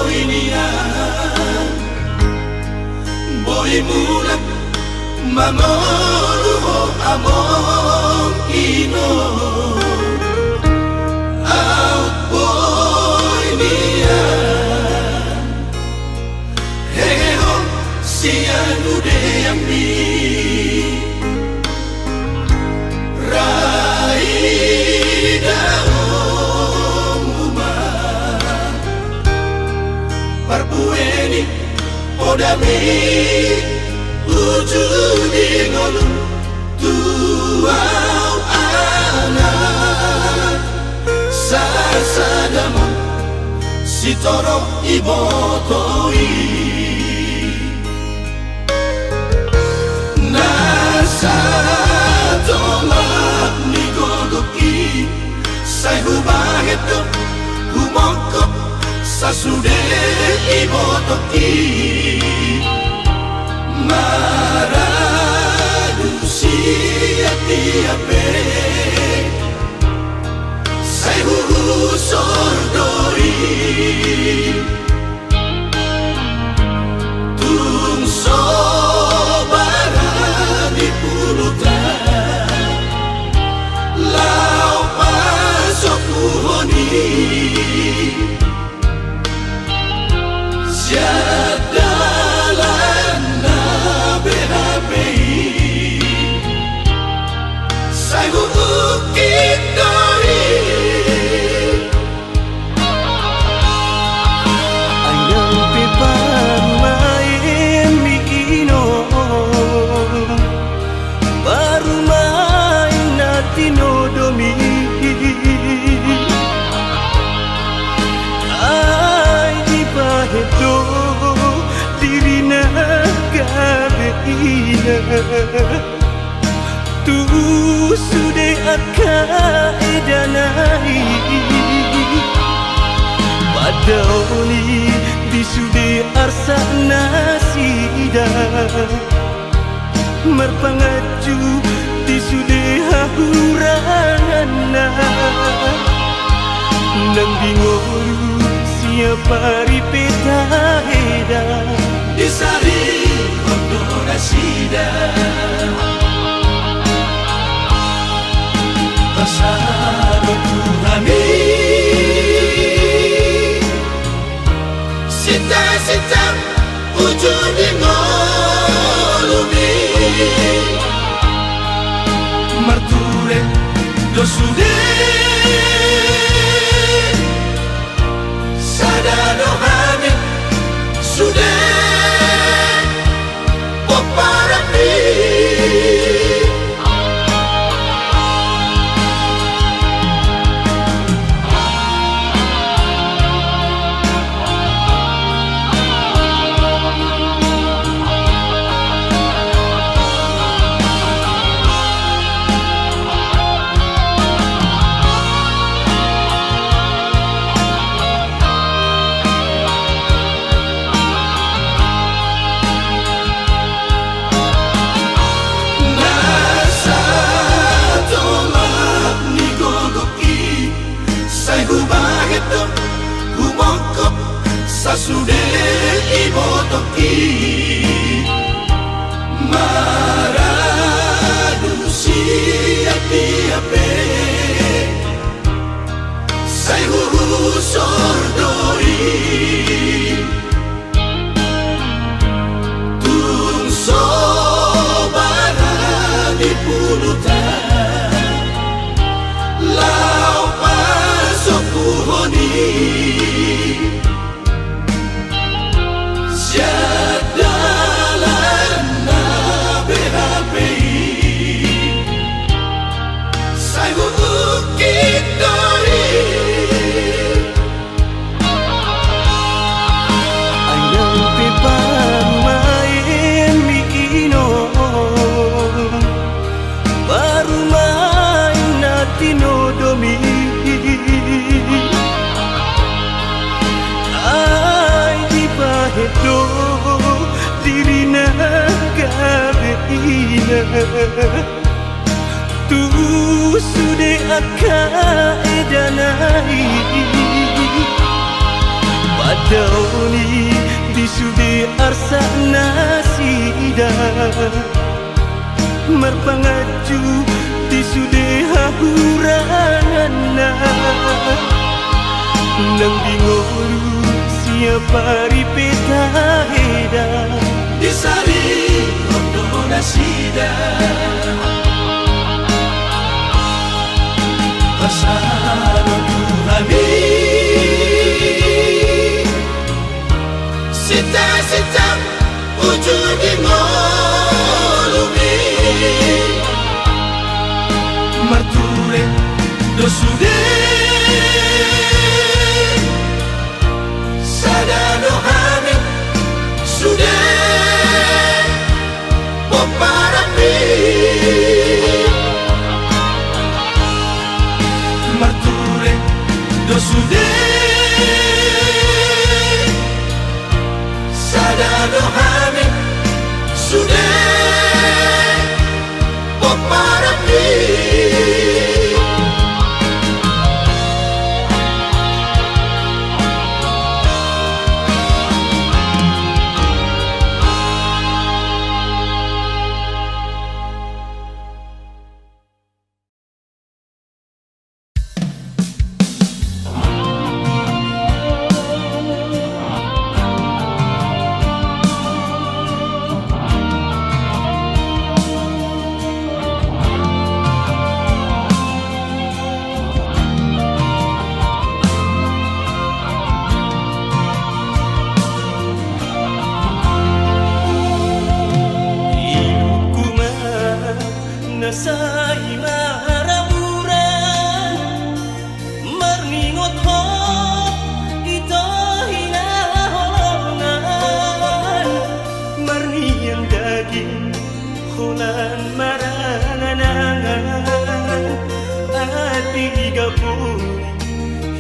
Surabaya boy mulak mamoluho among ino out boy niya heho siyan ude ambi raida umuma parpueni podami ujudi ngolu tuau anak sasadamo sitoro ibotoi nasa tolak nigogoki sai hubaheto humokop sasude ibotoki maradusi atiape sai sordoi tung sobara di pulutan lau pasok puhoni siadalan na BHPI sai ukit doi ayang pipamain mikino baru main natino domi ay di pahedo dirina gabeina tu sude akaedanai padaoni di sude arsa nasida merpangaju di sude hahurana nang bingoru siapa ripeta heda disari kondorasida pasado tuhani sita ujudi ngolumi marture dosude sadado hami sude poparapi sasude ibotoki maradusi atiape sai sordoi tung sobara di pulutan lau pasok puhoni siadalan na BHPI sai ukit doi ayang pipamain mikino baru main natino domi ay di pahedo dirina gabeina tu sude akaedanai Merpangaju di sudeha huranana Nang bingolu siapa ripeta heda Di sari rondo nasida Pasano Tuhani Sita-sita ujung di molumi Marture dosude Sadano hame sude Poparapi Marture dosude Sadano hame sude Poparapi Nasai maraburan Marningot ho ito hinahongan Marniang daging hulan maranganangan At igapoy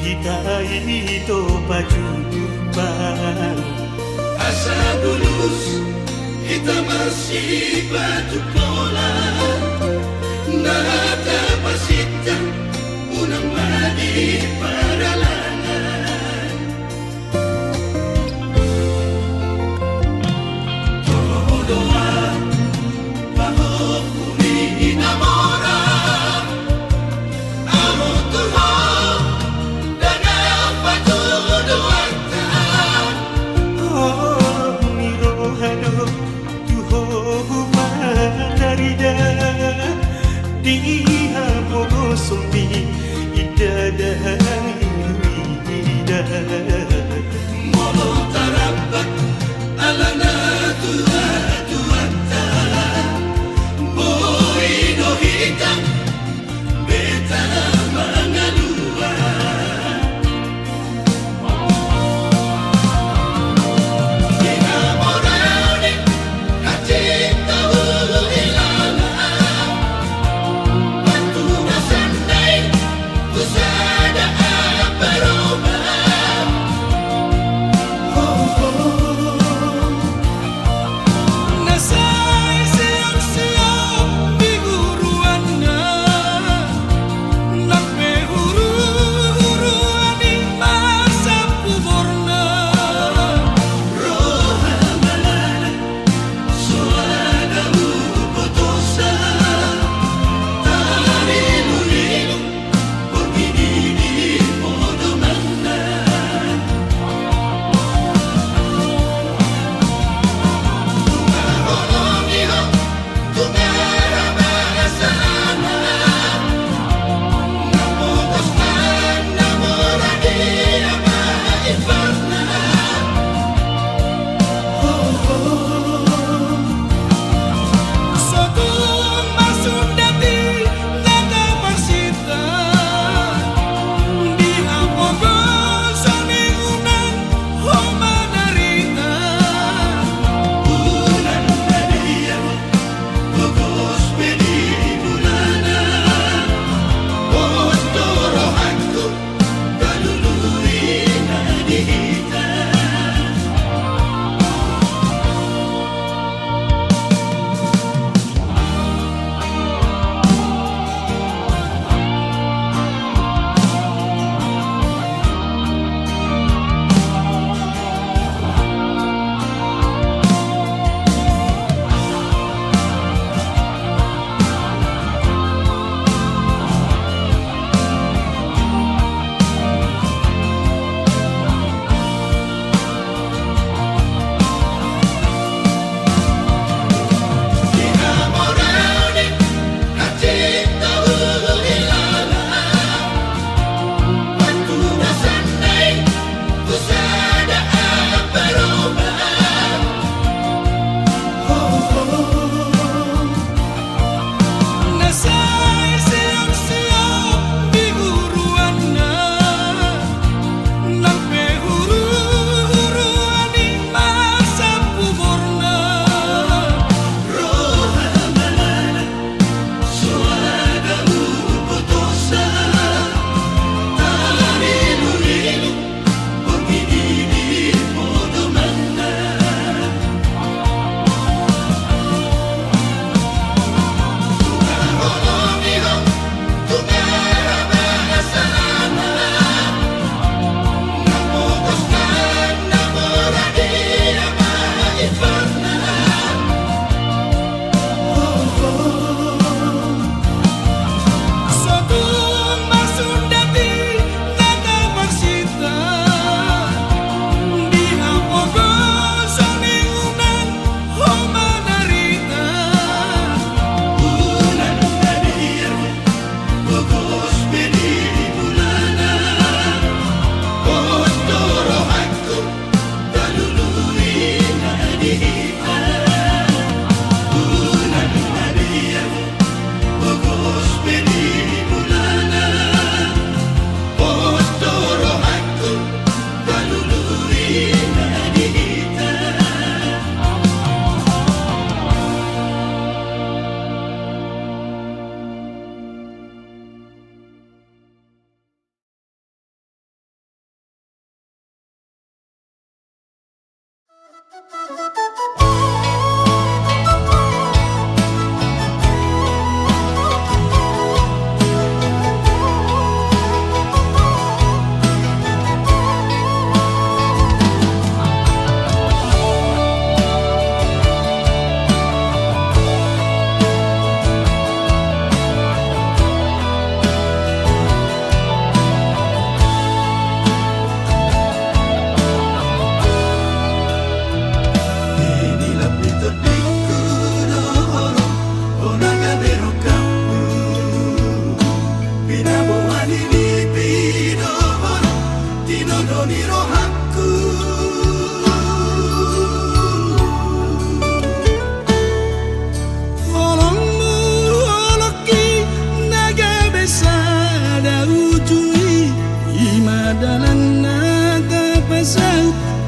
hitay ito pajupan Asa bulus kita masih batu pola Nata pasita unang madi paralangan Doa bajo kumi enamora Amo Tuhan dan apa tuduhan Oh mirohado tuho matarida Diha bogos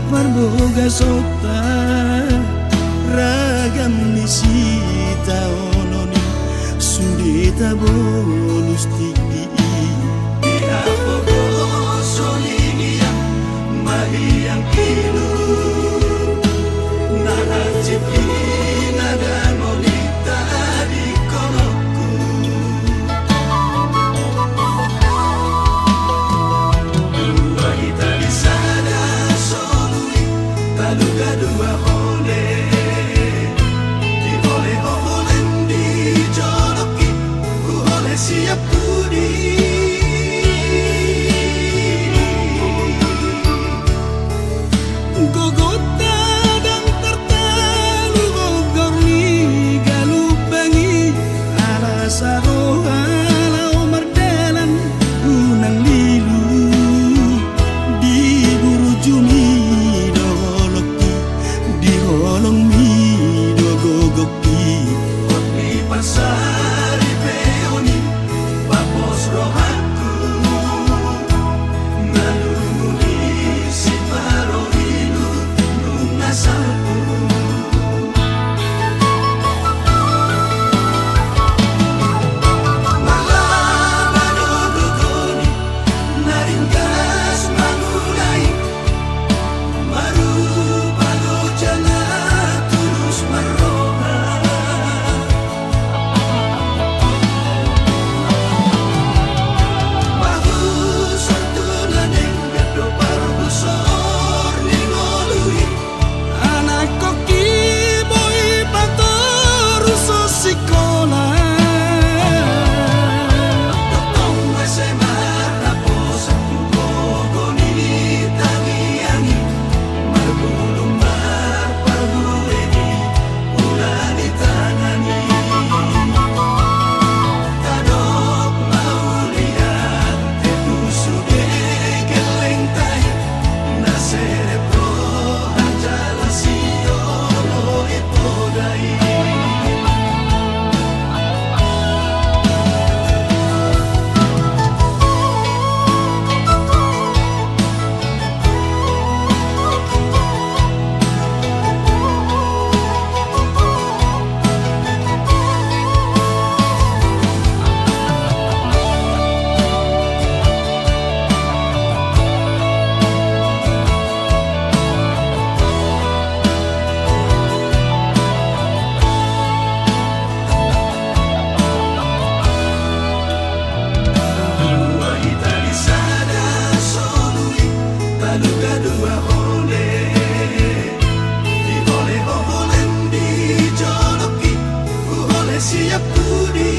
Marboga sota ragam nisita ononi sudita bonus tiki Ina pogo solinia mahiyang ilu Nana cipi nada molita di konoku Dua kita di sana solui Taluga dua hole Di hole hole di joloki Hole siap pudi Gogota dan tertalu gogor ni galubangi ala saroha lau mardalan unang lilu di buru jumi doloki di holong mi dogogoki Di pasari peoni Papos rohaku Nalunguni si parohilu Nungasaku Malaman odogoni Naringgas mangulai Marupalo jana tulus maroha Bagus sartulan yang gado parbusor ningolui anak koki boy pator sosikola Totong semar rapos Gogoni tangiangi Marbulung mar parbuleni Ulani tangani Tadok maulian Tetu sude geleng tai Nasere pro Anjala siolo ipodai Dua kita di sana solui Taluga dua hole Di hole hole di joloki Hole siap pudi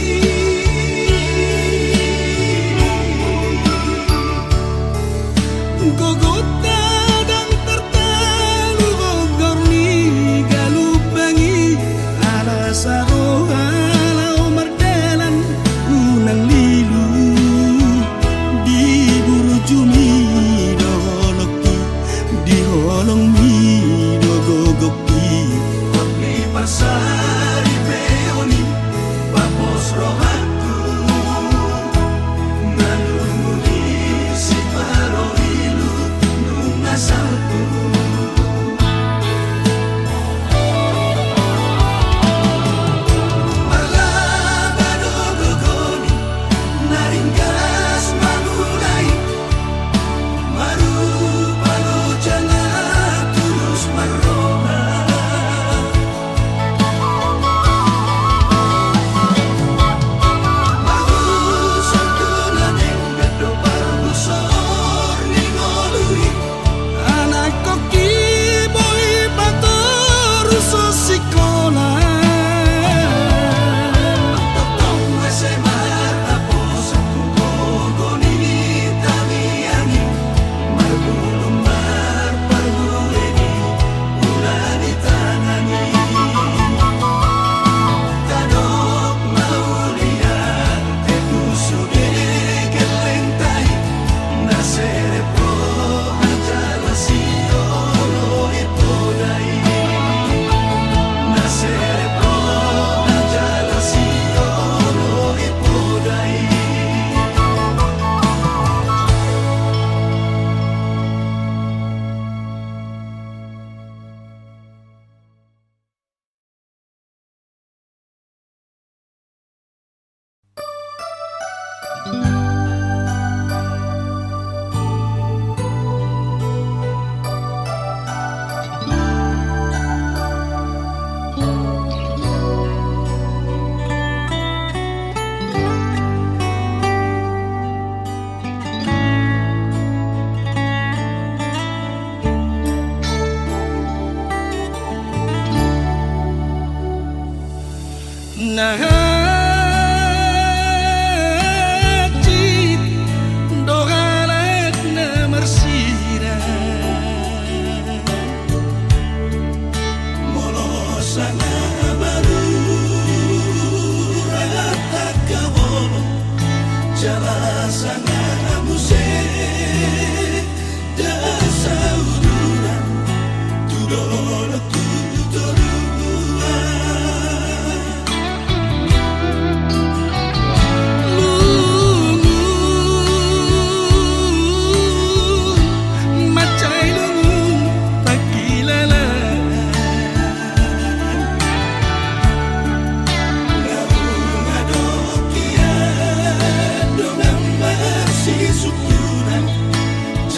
Gogota dan tertalu gogor ni galubangi ala saroha lau mardalan unang lilu di buru jumi doloki di holong mi dogogoki Di pasari peoni Papos rohaku Nalunguni si parohilu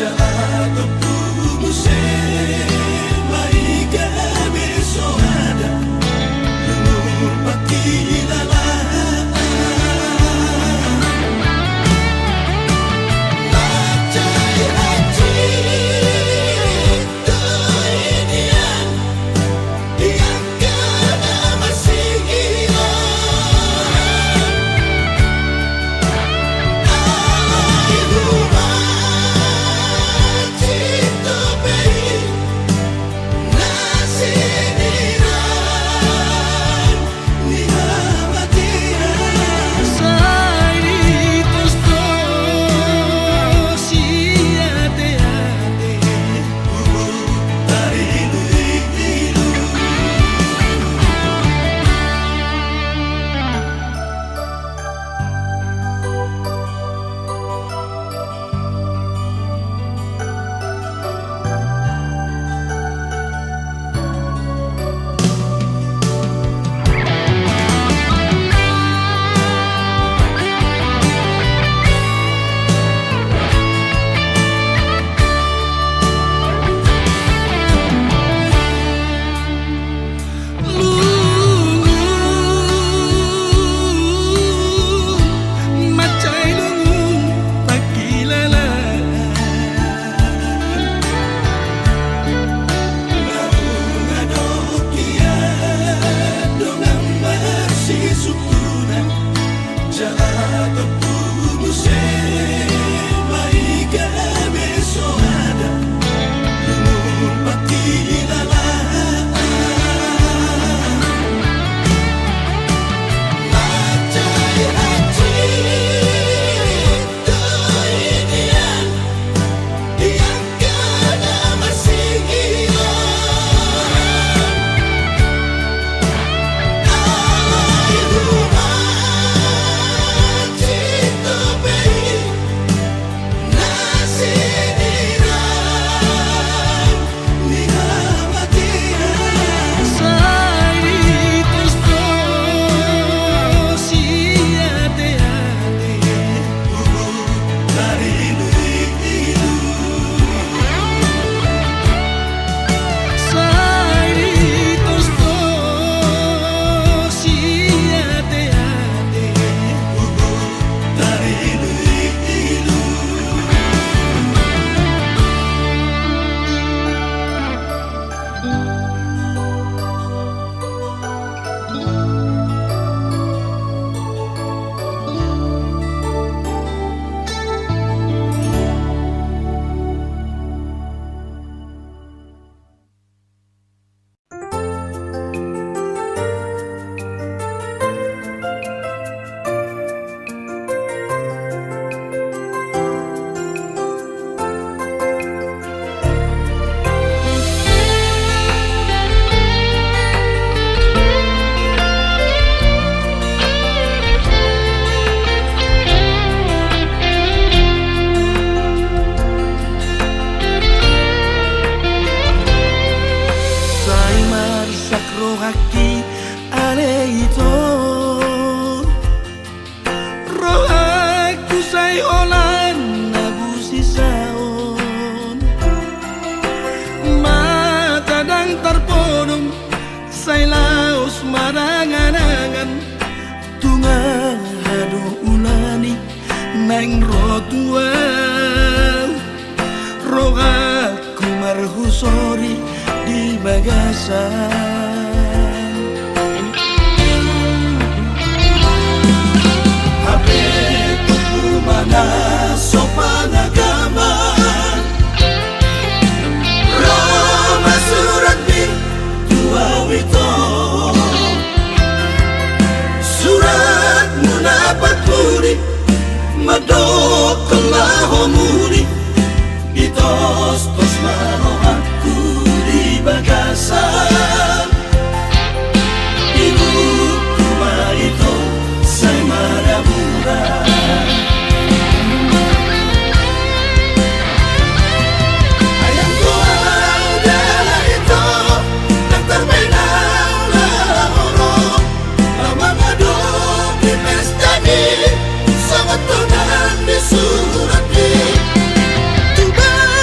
Jato pubuse maiga besoada lumumpat kilala lacai haji toinian yang kena masih neng rotua rogaku marhusori di bagasan Habe tuku mana sopan agama Roma surat bin tua wito Surat munapat puri Madok kelahomuni Itos-tos marohatku di bagasan Ibu kuma itu saya marabura Ayam tua udahlah itu Dan termenang lah orang Lama ngaduk di pesta ni Sangat tenang di surat ni Tuba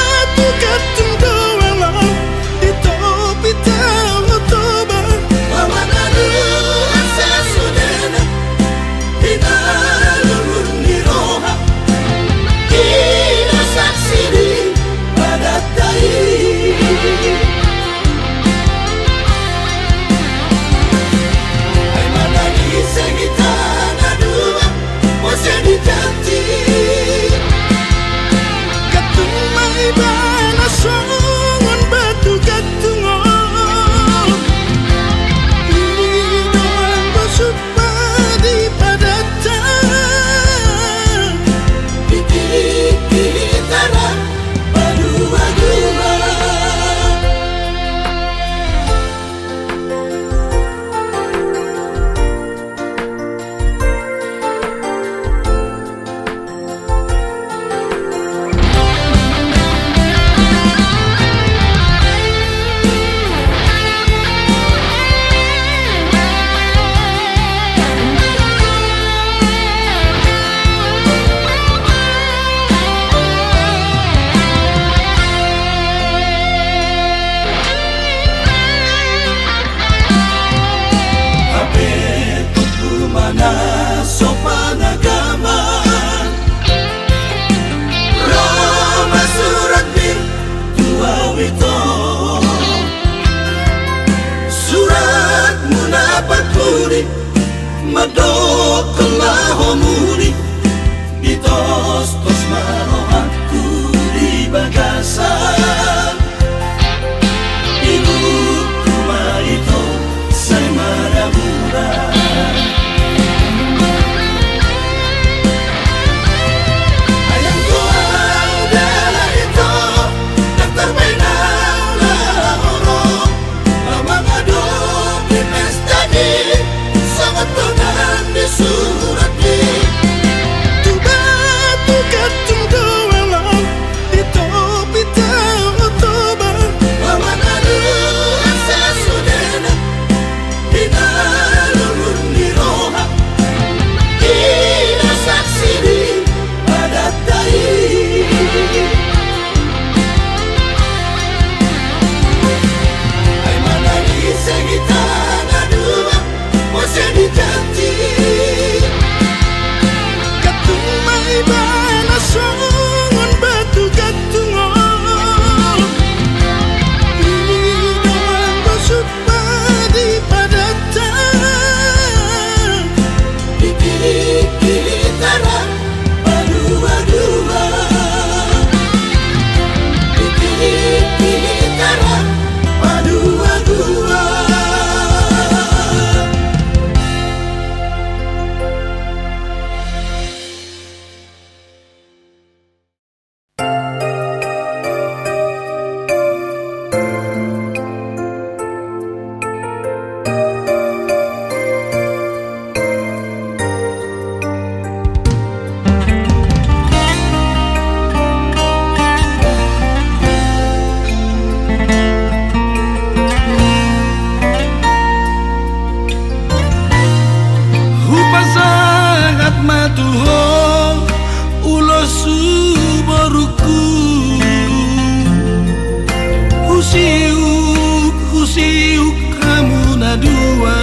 dua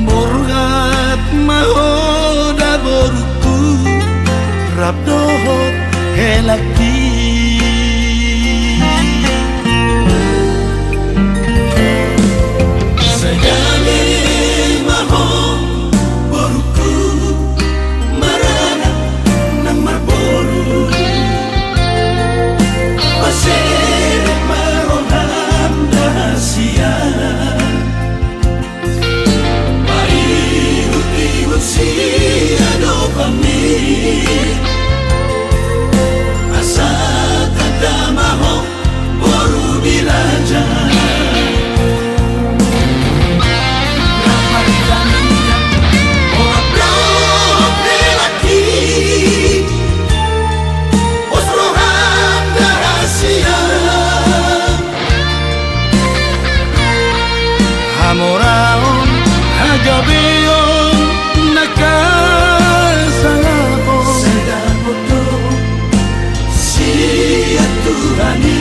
borgat mahoda boruku rabdohot helaki Segala maho boruku marana nang marboru pasir maroham dahasia paiut-iut si ado kami asa tanda maho boru bilajar Hamoraon hagabeon nakasangapon Sedapoto siya Tuhani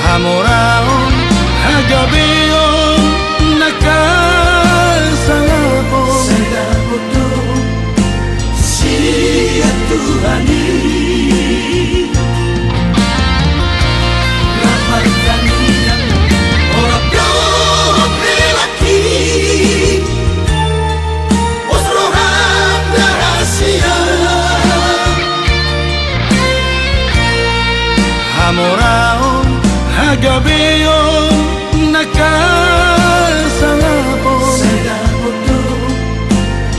Hamoraon hagabeon nakasangapon Sedapoto siya Tuhani Ramai kanilang orang lelaki Wasroham rahasia Hamoraon hagabeon nakasangapon Sedapoto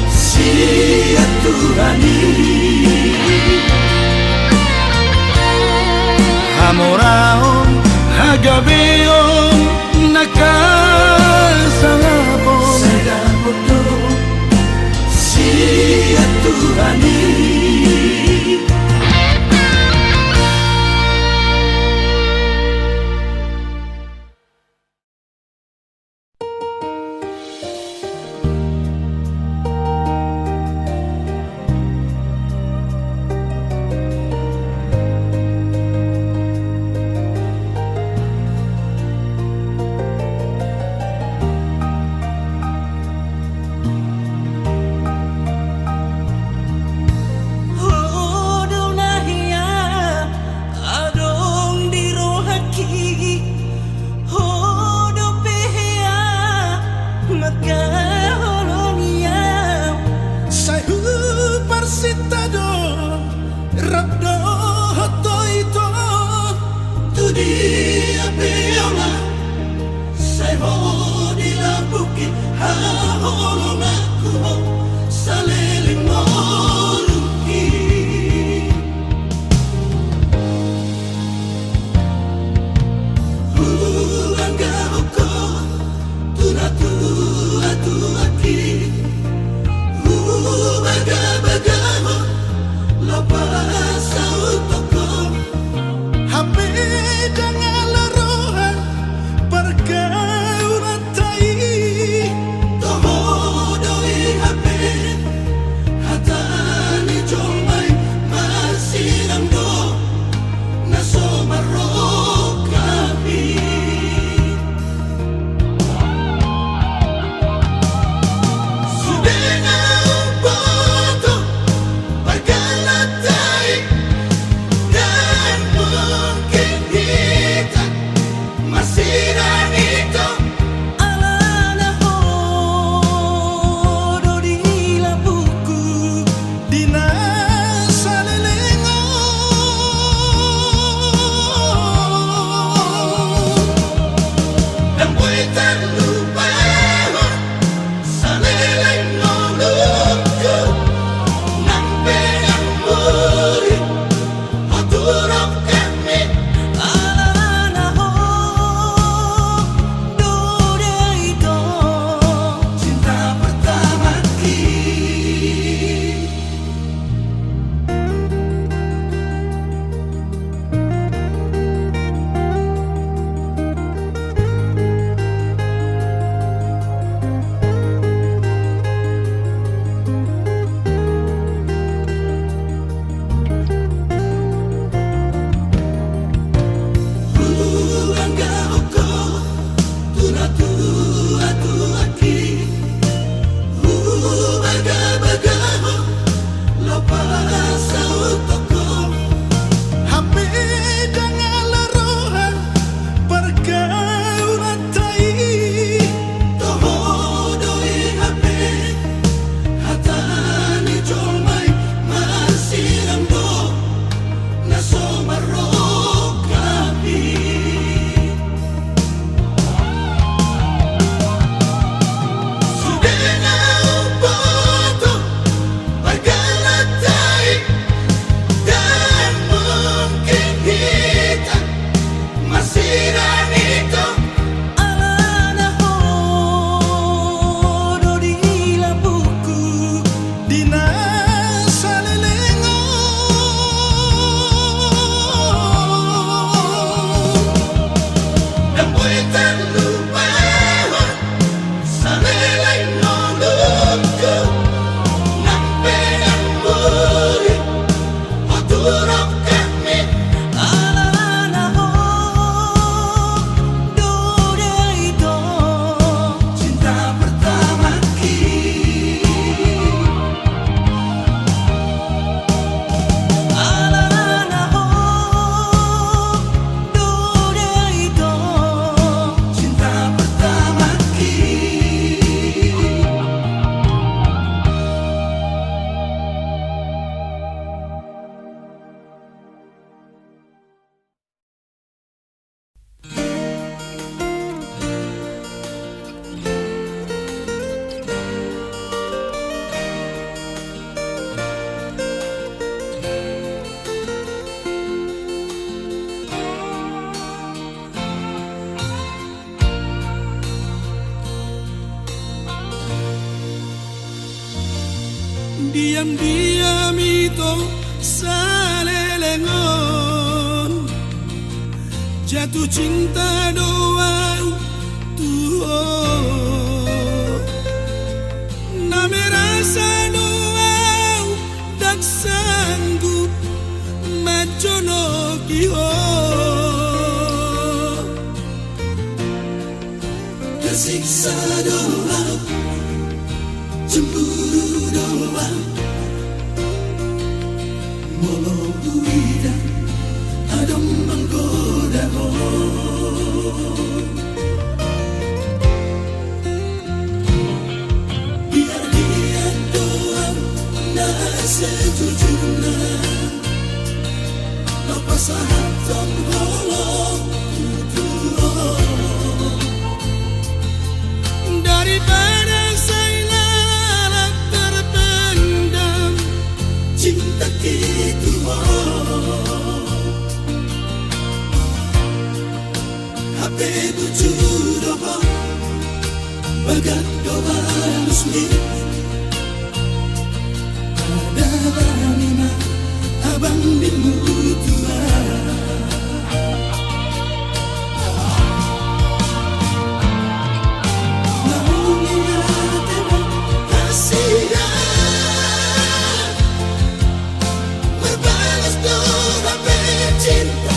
siya Tuhani Hamoraon hagabeon nakasangapon Sedapoto siya Tuhani diam-diam itu salelengon, jatuh cinta doang tuh, name rasa doang dak sanggup majono kiho, tersiksa doang, cemburu doang, walau tidak ada menggoda. Biar dia doang nah sejujurnya, lepas hati holong daripada saya terpendam cinta gitu. HP tujuh doa bagat doa resmi, ada lima abang bimu tua. Namun ingat kasihan berbalas doa cinta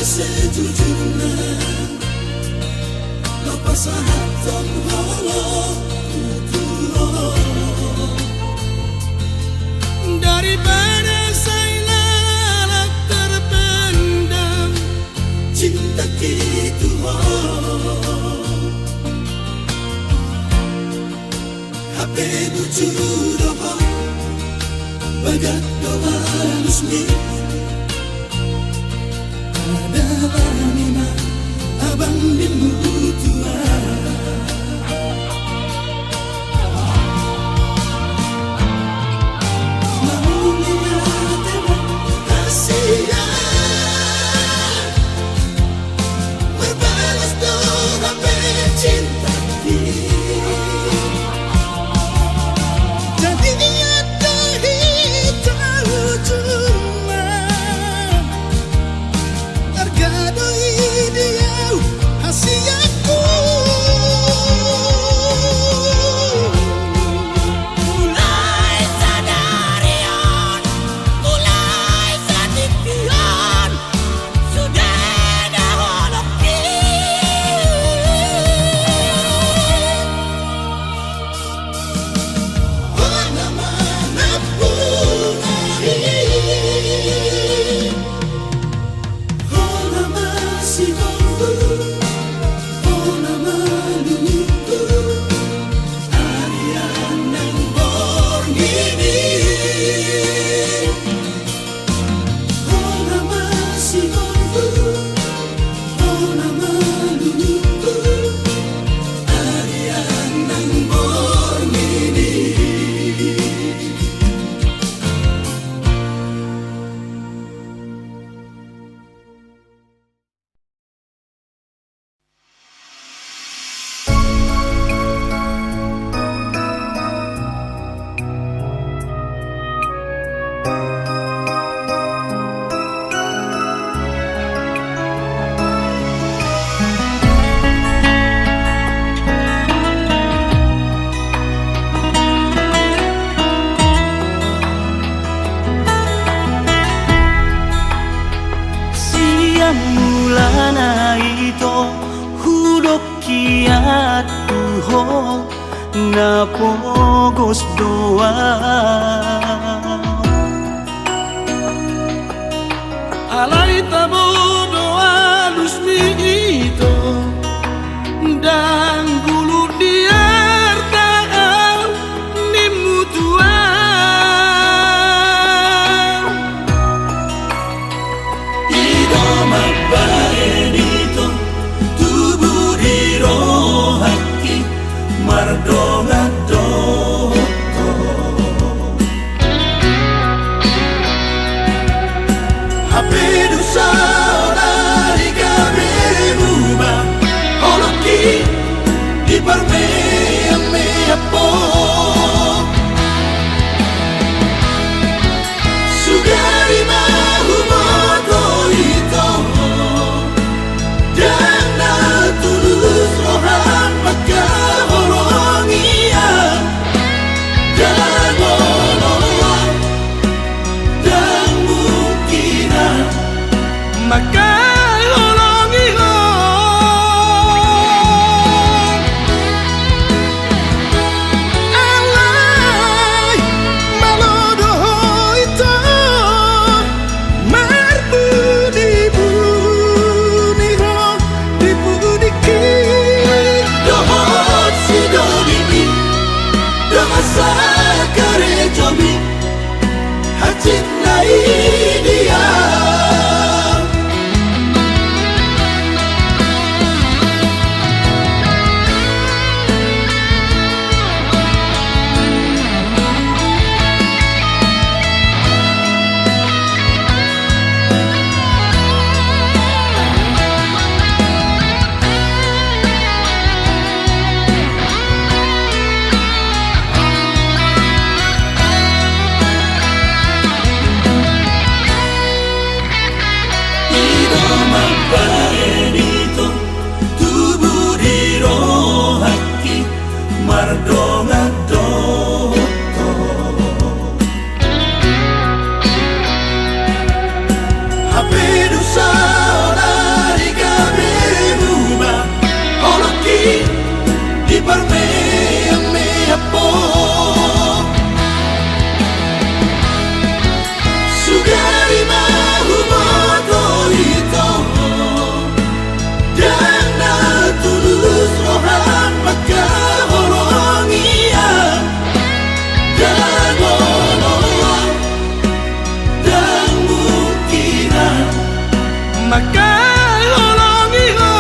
sejujurnya, lepas hati holong daripada saya terpendam cinta gitu. HP tujuh doa bagat doa resmi, ada lima abang bimu tua. Namun ingat kasihan berbalas doa cinta jadi dia tahu cuma mulana ito hudok kiat tuho na pogos doa. Alay tabo doa lusmi ito dan gulu diar taal ni mutua. Ido magbaenito tubuh di rohaki mardonga doto. Hape dusa olari kaberuba oloki di parmea mea po. Sugari mahu moto ito dan na tulus rohan maka horongia dan nolong dan mungkinan Maka holongi ho alay malodo ito marbudi buni ho dibudi ki dohot si dodimi damasa kare jomi hacit nai dia. Magbaenito tubuh di rohaki mardonga doto. Hape dusa olari kaberuba oloki di parmea mea po. Sugari mahu moto ito dan na tulus rohan maka horongia dan nolong dan mungkinan Maka holongi ho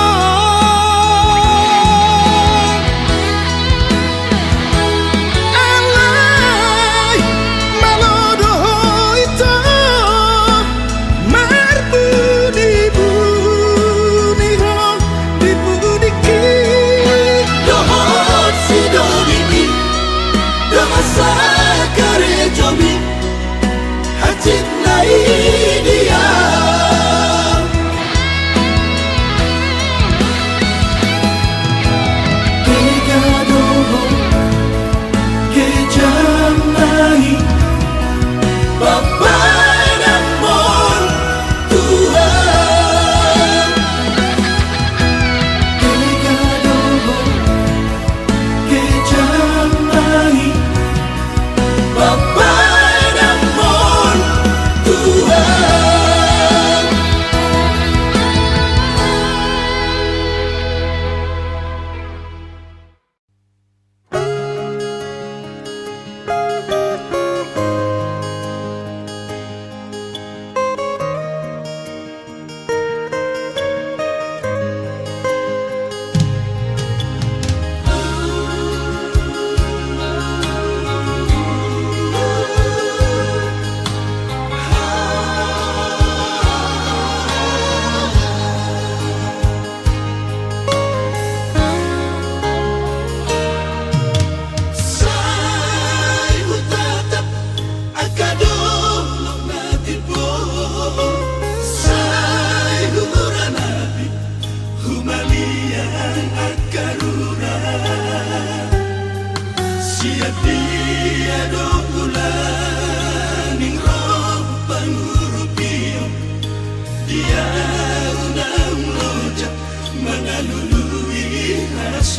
alay malodo ito marbudi buni ho dibudi ki dohot si dodimi damasa kare jomi hacit nai dia. Tega doho ke jamai Bapa namon Tuhan. Tega doho ke jamai Bapa namon Tuhan.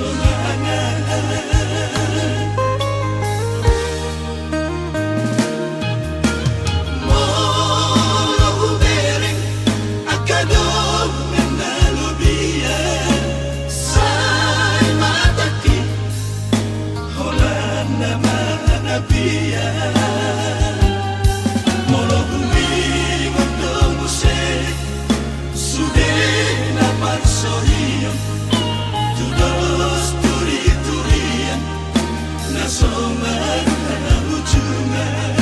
sonangan Molo bereng akadong menalubian Say mataki holan naman nabiyan Molo humingon ng musik Sudah naman sohiyang Tudos turi-turian Nasoman na ujungan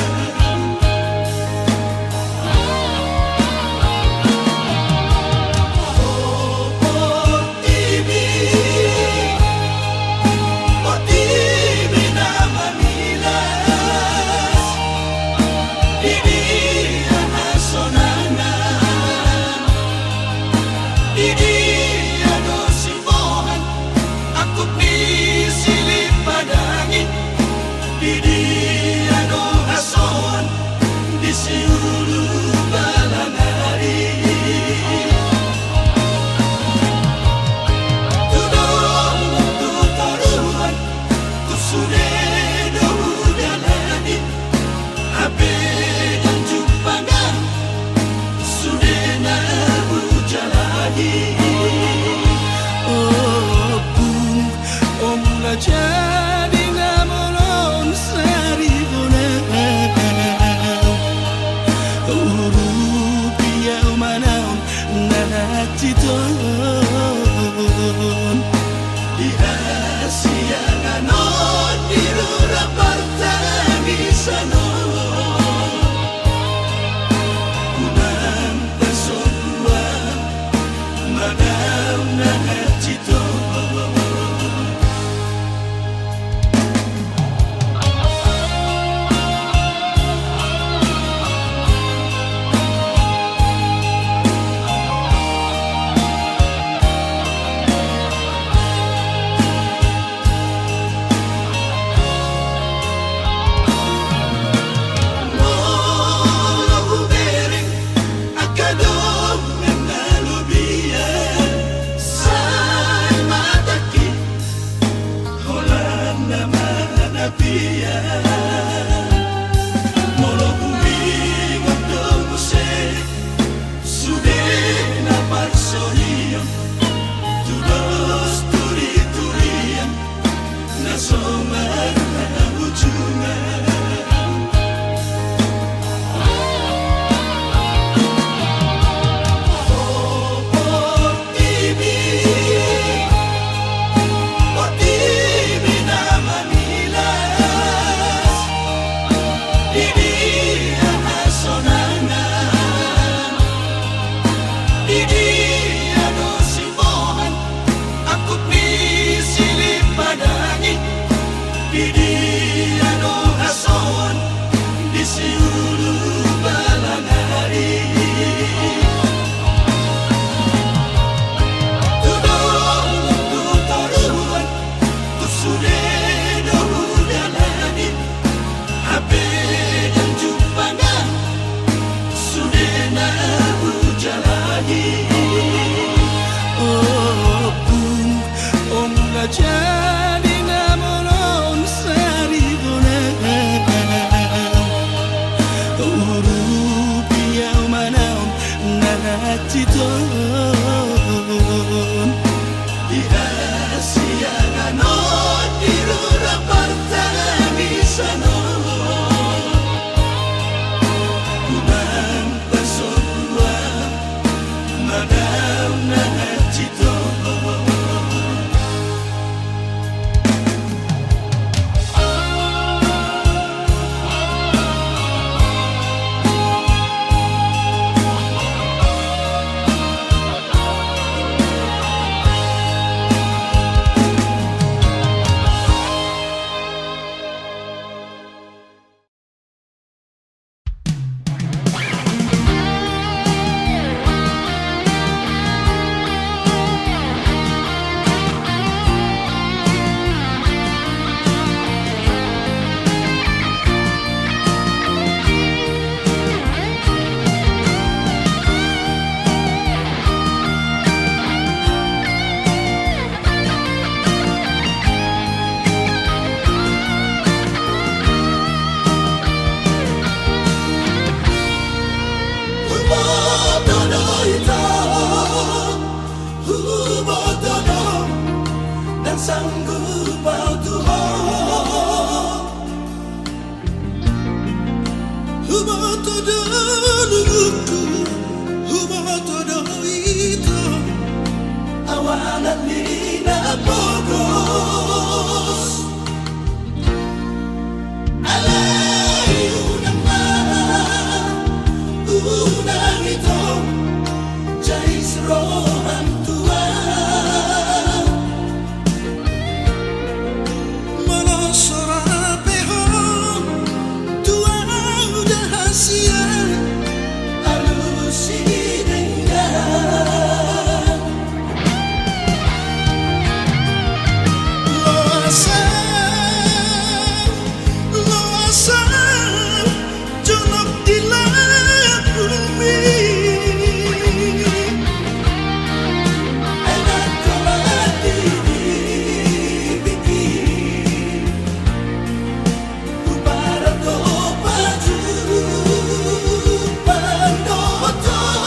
jadi ngamolon sarigona rupiah manaon nanaciton dihasianganon dirura partangisanon unang pasokuan madam nanaciton tunang ito Jais rohang tua Molosorapeho tua udah hasia Alusinengan Loasan Jonok di langit bumi Enak kemati dibikin Upara to paju Pandoto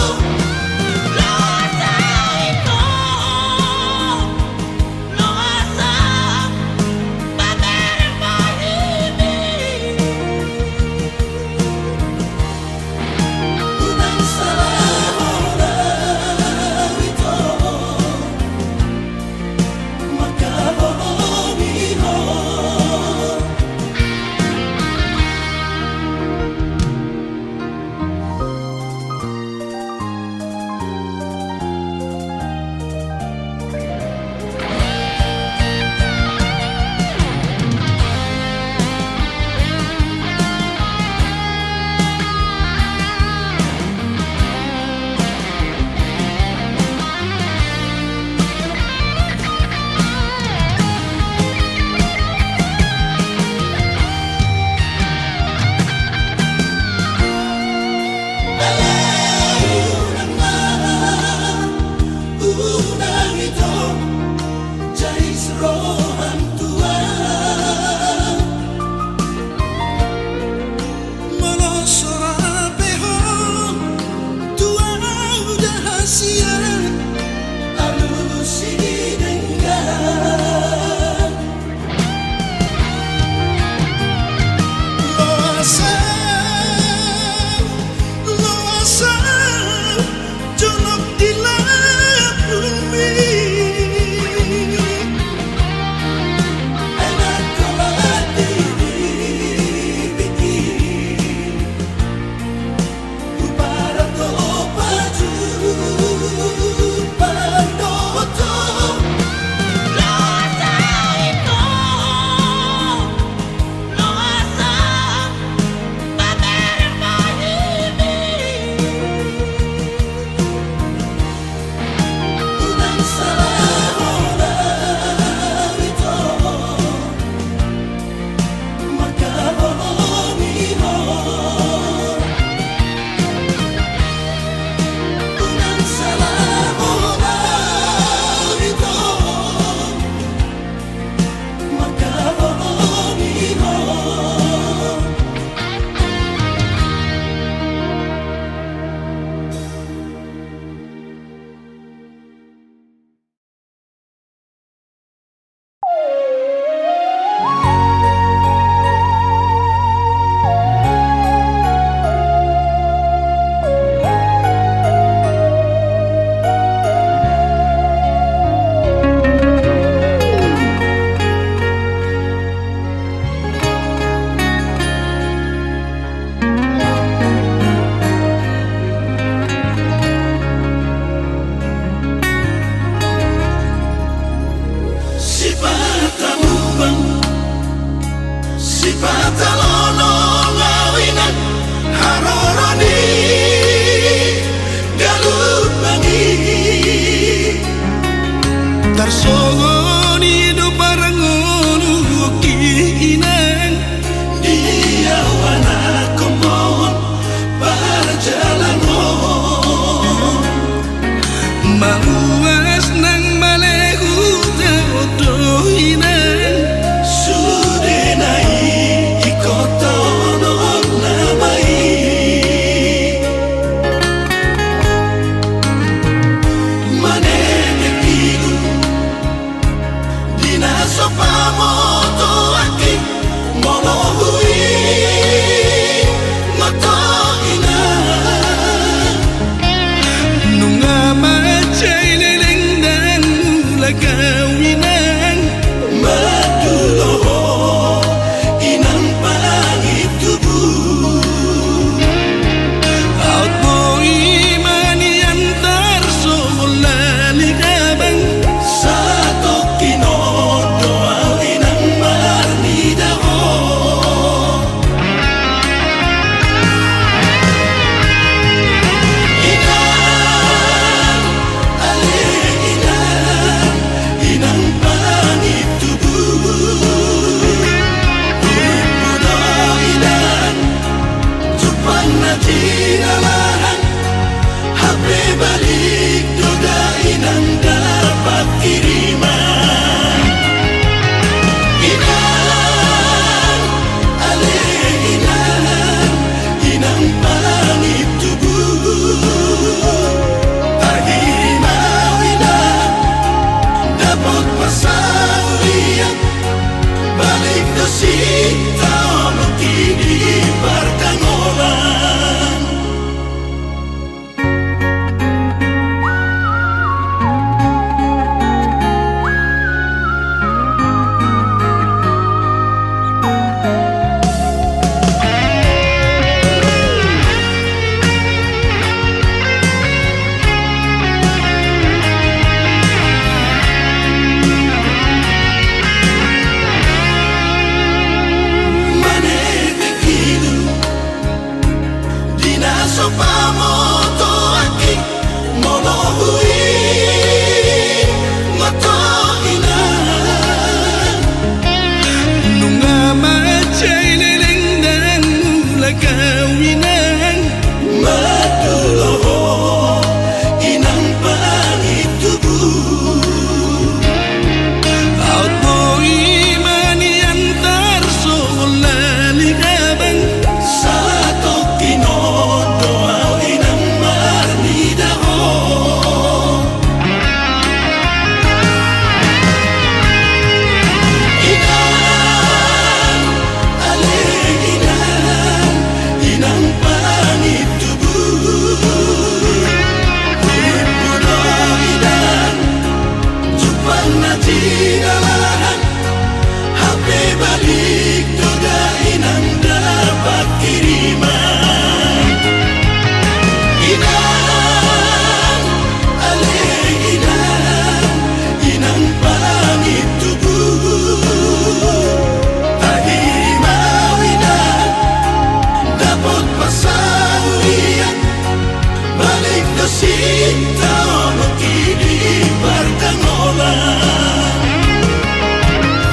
Itaon kini pertengolan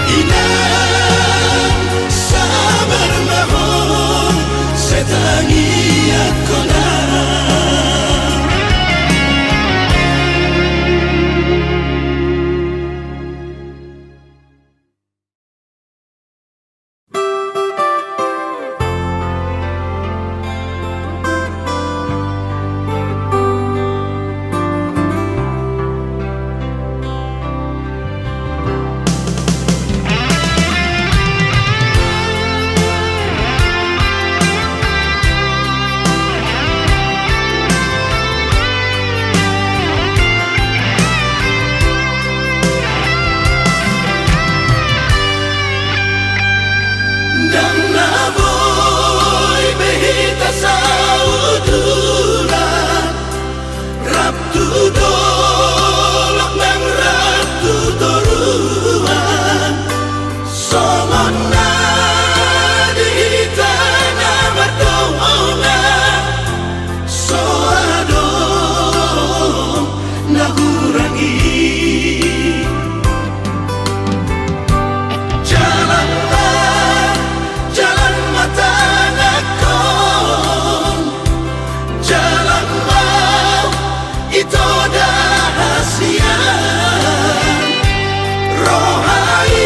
Inang sabar mahon setangi akonan Dang naboy behita sa udulan Raptu dolok ng raptu doruan Somon na dihita na matoongan So adong nahurangi Jalan mata nakon Jalan mau itu dahasian Rohai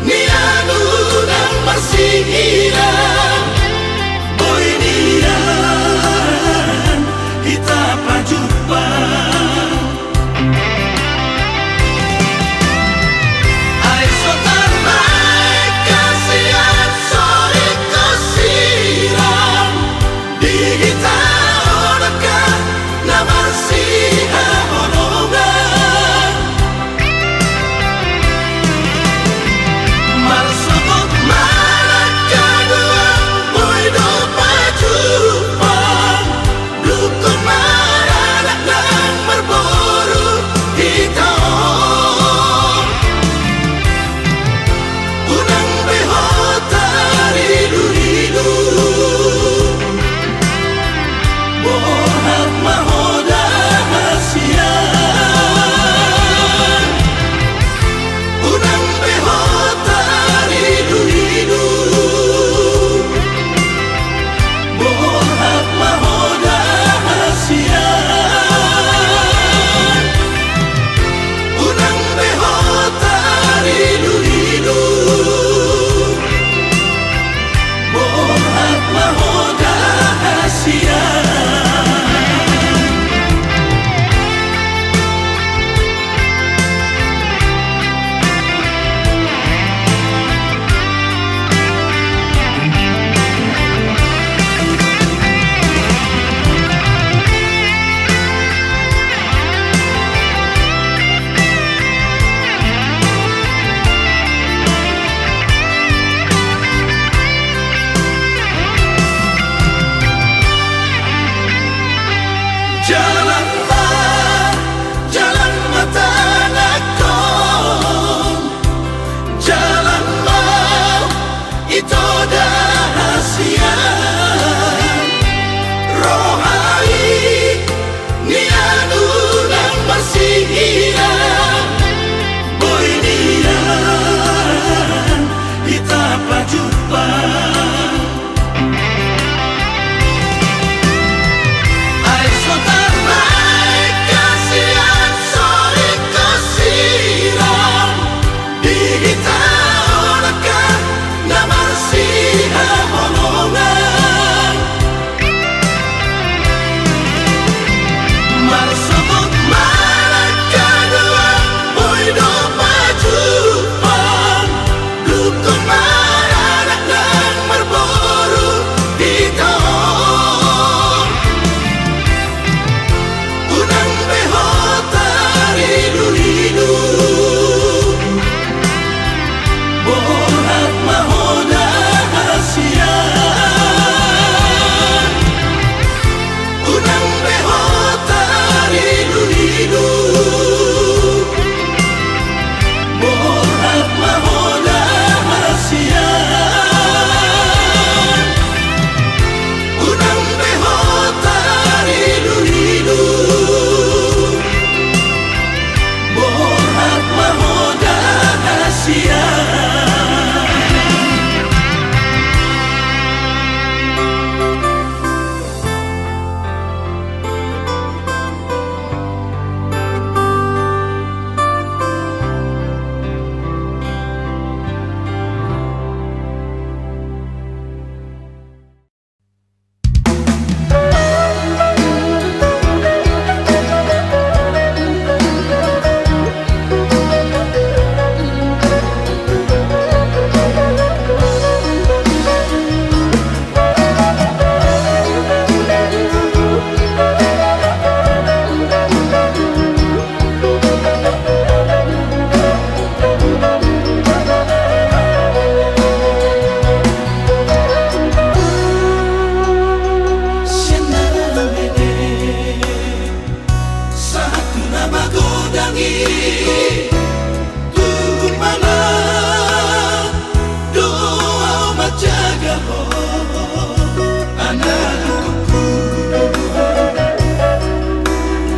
nianu dan marsihiran Boy nian kita pajumpa Ay sotan naik kasihan sorry kosiran Digita onakan na marsiha honongan Marsokot manak kaduang boy do pajupan Dukong maranak nang merboru hitaon Unang behota rilu-rilu Bohat mahoda hasian Unang behota rilu-rilu Bohat mahoda hasian Unang behota rilu-rilu Bohat mahoda hasian Jalan mata nakon Jalan mau itu dahasian Rohai nianu nang marsihian Boy nian kita pajumpa Ay sotan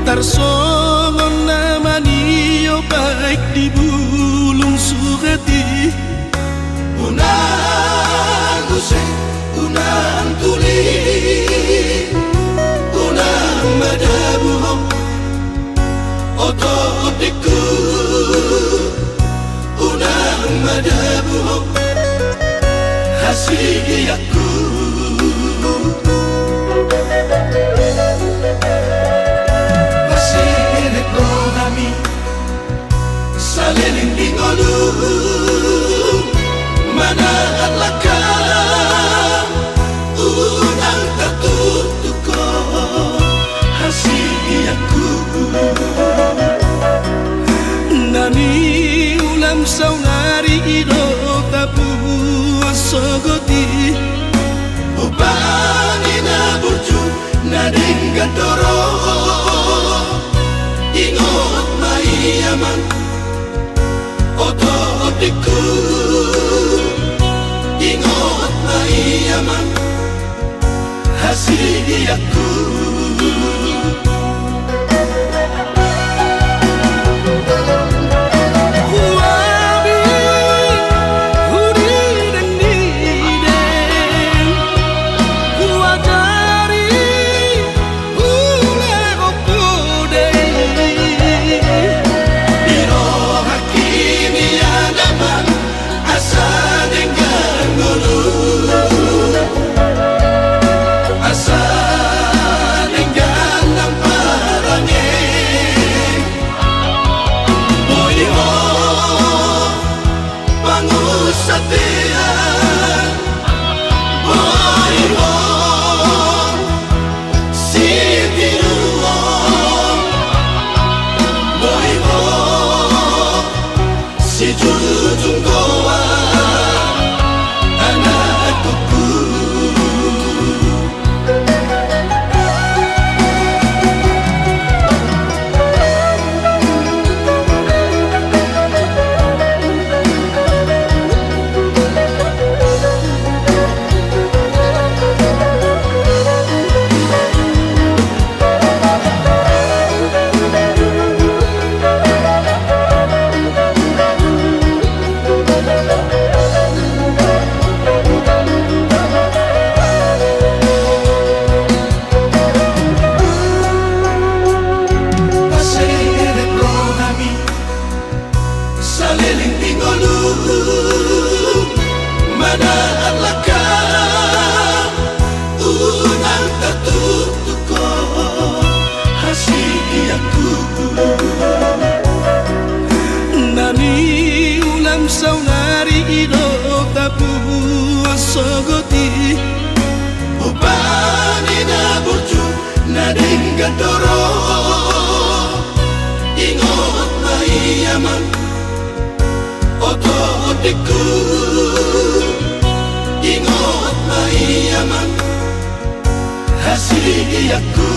tarsongon namani yo baik di bulung sugati unang use unang tuli unang madabuhong oto otiku unang madabuhong hasigiyaku Pasirik ko kami sa lilingding olong manaat lakang unang katutuk ko hasigiyaku nani ulam saunari ido tapu sogoti upani na burju na denggadoro ingot maiyaman oto otiku ingot maiyaman hasigiyaku saunari ido tapu sogoti upani na burju na denggadoro ingot maiyaman oto otiku ingot maiyaman hasigiyaku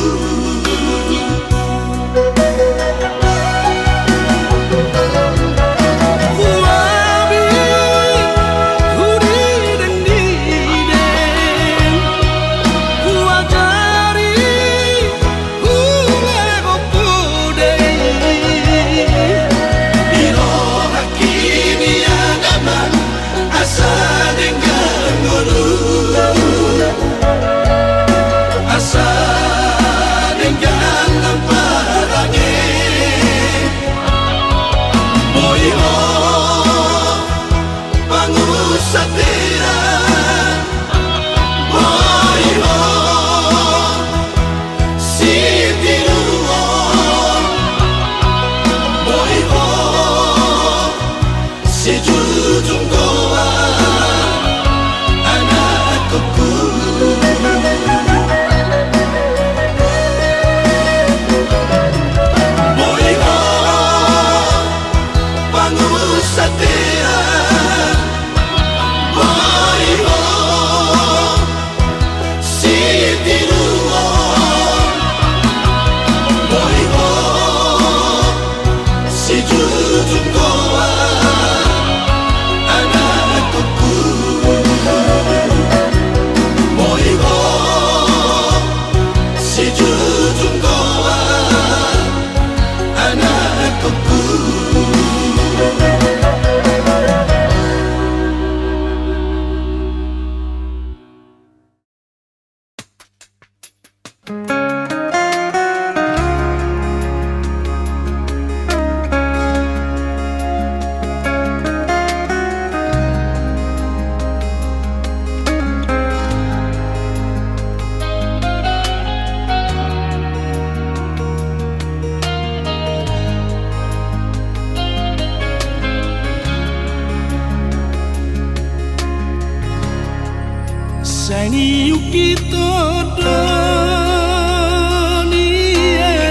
kita dunia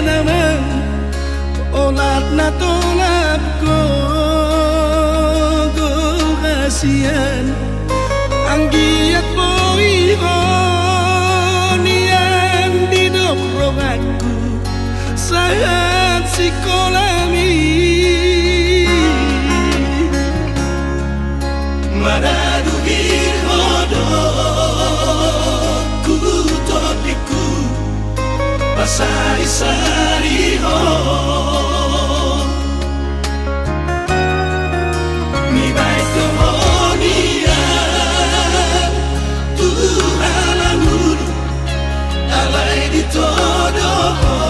naman olat na tolap ko kasihan ang giat mo niyan dinobroganku saat sikolami Maraduhir hodo Kutodiku Pasari-sari ho Mi baik kehonian Tuhan anudu Alai di todo